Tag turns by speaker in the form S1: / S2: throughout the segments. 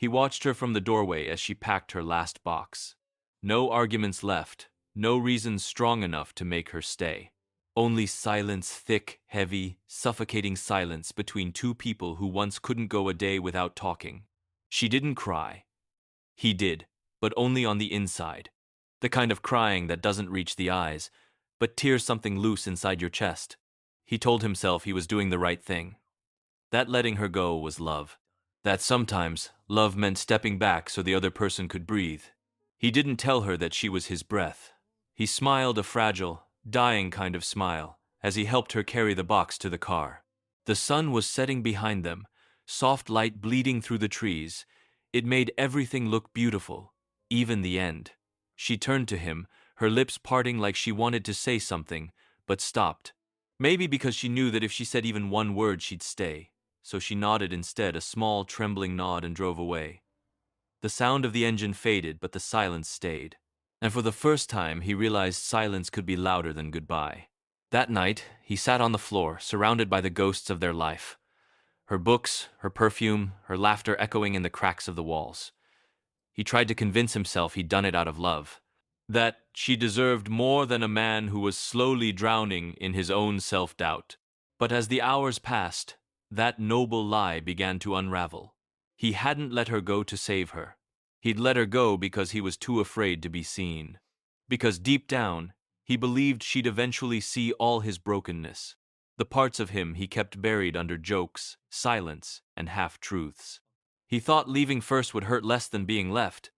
S1: He watched her from the doorway as she packed her last box. No arguments left, no reasons strong enough to make her stay. Only silence, thick, heavy, suffocating silence between two people who once couldn't go a day without talking. She didn't cry. He did, but only on the inside. The kind of crying that doesn't reach the eyes, but tears something loose inside your chest. He told himself he was doing the right thing. That letting her go was love. That sometimes love meant stepping back so the other person could breathe. He didn't tell her that she was his breath. He smiled a fragile, dying kind of smile as he helped her carry the box to the car. The sun was setting behind them, soft light bleeding through the trees. It made everything look beautiful, even the end. She turned to him, her lips parting like she wanted to say something, but stopped. Maybe because she knew that if she said even one word she'd stay. So she nodded instead, a small, trembling nod, and drove away. The sound of the engine faded, but the silence stayed. And for the first time, he realized silence could be louder than goodbye. That night, he sat on the floor, surrounded by the ghosts of their life. Her books, her perfume, her laughter echoing in the cracks of the walls. He tried to convince himself he'd done it out of love. That she deserved more than a man who was slowly drowning in his own self-doubt. But as the hours passed, that noble lie began to unravel. He hadn't let her go to save her. He'd let her go because he was too afraid to be seen. Because deep down, he believed she'd eventually see all his brokenness. The parts of him he kept buried under jokes, silence, and half-truths. He thought leaving first would hurt less than being left.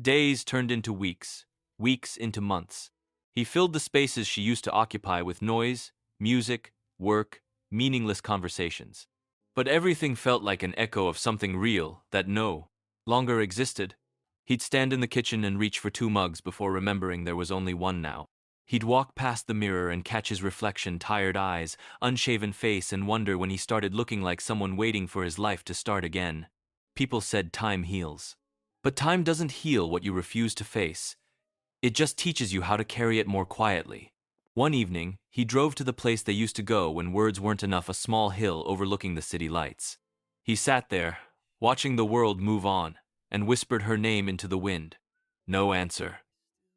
S1: Days turned into weeks, weeks into months. He filled the spaces she used to occupy with noise, music, work, meaningless conversations. But everything felt like an echo of something real that no longer existed. He'd stand in the kitchen and reach for 2 mugs before remembering there was only one now. He'd walk past the mirror and catch his reflection, tired eyes, unshaven face, and wonder when he started looking like someone waiting for his life to start again. People said time heals. But time doesn't heal what you refuse to face. It just teaches you how to carry it more quietly. One evening, he drove to the place they used to go when words weren't enough, a small hill overlooking the city lights. He sat there, watching the world move on, and whispered her name into the wind. No answer.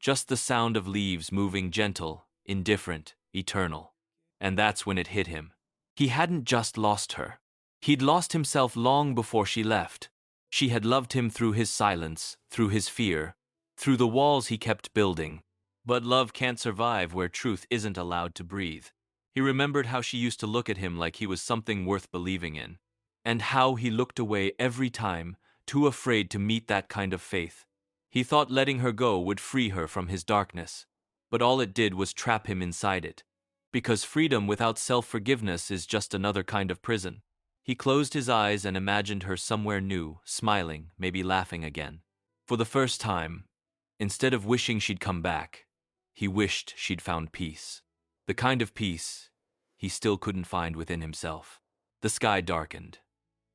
S1: Just the sound of leaves moving, gentle, indifferent, eternal. And that's when it hit him. He hadn't just lost her. He'd lost himself long before she left. She had loved him through his silence, through his fear, through the walls he kept building. But love can't survive where truth isn't allowed to breathe. He remembered how she used to look at him like he was something worth believing in, and how he looked away every time, too afraid to meet that kind of faith. He thought letting her go would free her from his darkness, but all it did was trap him inside it. Because freedom without self-forgiveness is just another kind of prison. He closed his eyes and imagined her somewhere new, smiling, maybe laughing again. For the first time, instead of wishing she'd come back, he wished she'd found peace. The kind of peace he still couldn't find within himself. The sky darkened.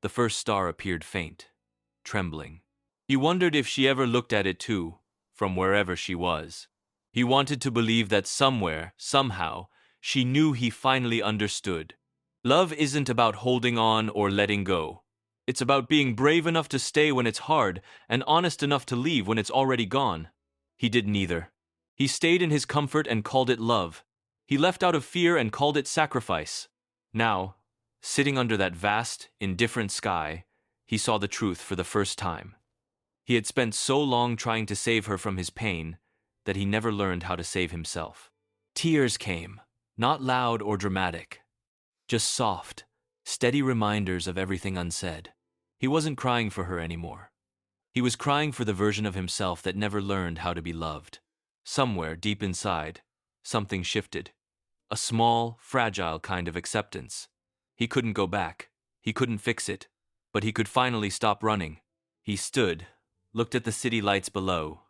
S1: The first star appeared faint, trembling. He wondered if she ever looked at it too, from wherever she was. He wanted to believe that somewhere, somehow, she knew he finally understood. Love isn't about holding on or letting go. It's about being brave enough to stay when it's hard and honest enough to leave when it's already gone. He did neither. He stayed in his comfort and called it love. He left out of fear and called it sacrifice. Now, sitting under that vast, indifferent sky, he saw the truth for the first time. He had spent so long trying to save her from his pain that he never learned how to save himself. Tears came, not loud or dramatic, just soft, steady reminders of everything unsaid. He wasn't crying for her anymore. He was crying for the version of himself that never learned how to be loved. Somewhere deep inside, something shifted. A small, fragile kind of acceptance. He couldn't go back. He couldn't fix it. But he could finally stop running. He stood, looked at the city lights below,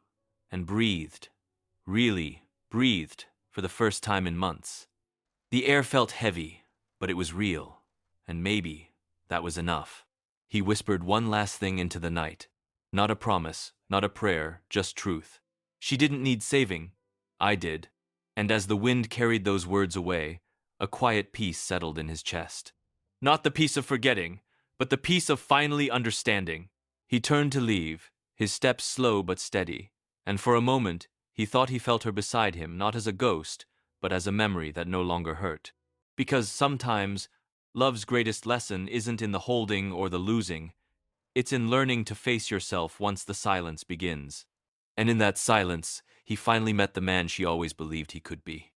S1: and breathed. Really breathed for the first time in months. The air felt heavy, but it was real. And maybe that was enough. He whispered one last thing into the night. Not a promise, not a prayer, just truth. She didn't need saving. I did. And as the wind carried those words away, a quiet peace settled in his chest. Not the peace of forgetting, but the peace of finally understanding. He turned to leave, his steps slow but steady, and for a moment he thought he felt her beside him, not as a ghost, but as a memory that no longer hurt. Because sometimes love's greatest lesson isn't in the holding or the losing, it's in learning to face yourself once the silence begins. And in that silence, he finally met the man she always believed he could be.